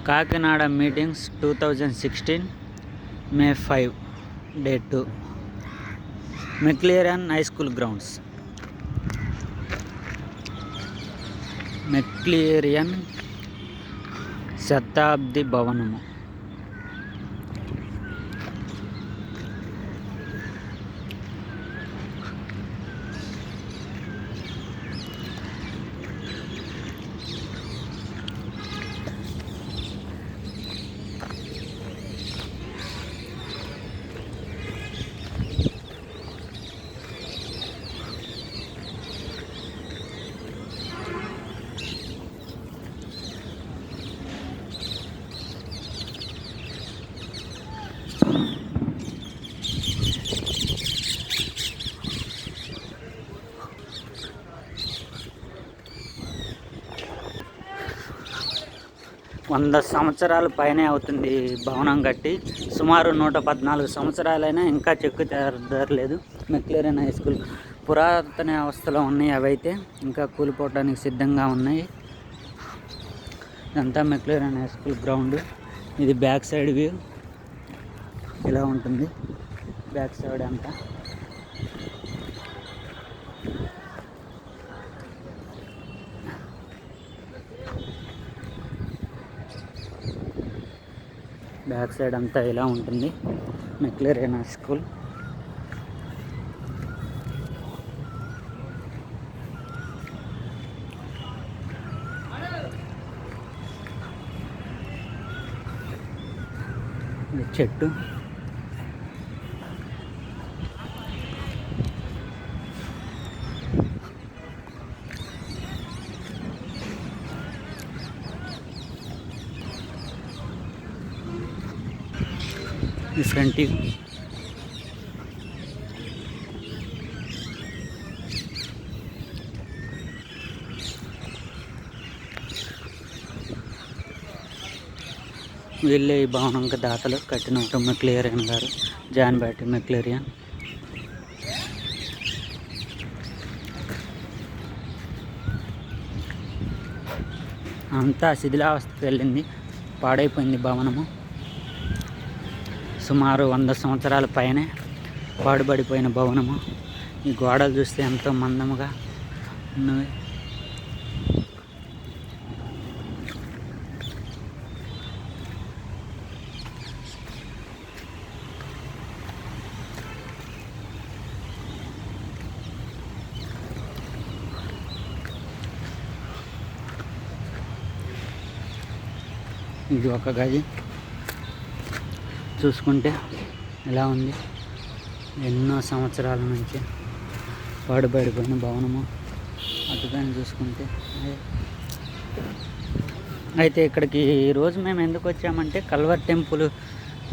Kakinada meetings 2016 May 5 Day 2 McLaurin high school grounds. McLaurin శతాబ్ది భవనము. వంద సంవత్సరాల పైనే అవుతుంది భవనం కట్టి. సుమారు 114 సంవత్సరాలైనా ఇంకా చెక్కు చెదరలేదు. మెక్లేరియన్ హై స్కూల్ పురాతన అవస్థలో ఉన్నాయి. అవైతే ఇంకా కూలిపోవడానికి సిద్ధంగా ఉన్నాయి. ఇదంతా మెక్లేరియన్ హై స్కూల్ గ్రౌండ్. ఇది బ్యాక్ సైడ్ వ్యూ. ఇలా ఉంటుంది బ్యాక్ సైడ్ అంతా. బ్యాక్ సైడ్ అంతా ఇలా ఉంటుంది మెక్లేరియన్ హై స్కూల్. చెట్టు ఫ్రంట్ వీళ్ళే ఈ భవనంకి దాతలు కట్టినట్టు మెక్లేరియన్ గారు, జాన్ బ్యాటి మెక్లేరియన్. అంతా శిథిలావస్థకు వెళ్ళింది, పాడైపోయింది భవనము. సుమారు 100 సంవత్సరాల పైనే పాడుబడిపోయిన భవనము. ఈ గోడలు చూస్తే ఎంతో మందముగా ఉన్నవి. ఇది ఒక గది. చూసుకుంటే ఎలా ఉంది, ఎన్నో సంవత్సరాల నుంచి పాడుబడిపోయిన భవనము. అటుగానే చూసుకుంటే అయితే ఇక్కడికి ఈరోజు మేము ఎందుకు వచ్చామంటే కల్వర్ టెంపుల్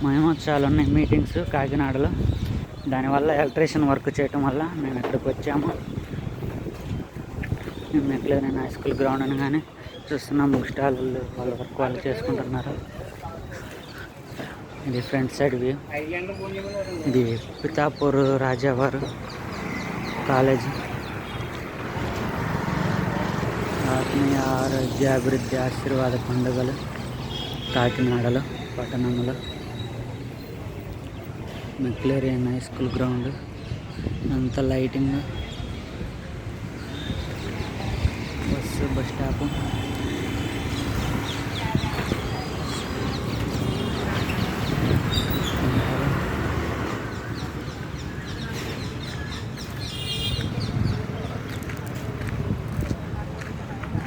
మహోత్సవాలు ఉన్నాయి, మీటింగ్స్ కాకినాడలో. దానివల్ల ఎలక్ట్రీషియన్ వర్క్ చేయటం వల్ల మేము ఇక్కడికి వచ్చాము. మేము మెక్లేరియన్ హై స్కూల్ గ్రౌండ్ అనగానే చూస్తున్నాం బుక్ స్టాల్ వాళ్ళ వర్క్ వాళ్ళు చేసుకుంటున్నారు. ఇది ఫ్రంట్ సైడ్ వ్యూ. ఇది పితాపూర్ రాజావారు కాలేజీ. ఆత్మీయ ఆరోగ్య అభివృద్ధి ఆశీర్వాద పండుగలు కాకినాడలో పట్టణంలో. మెక్లేరియన్ హై స్కూల్ గ్రౌండ్ అంత లైటింగ్. Bus stop.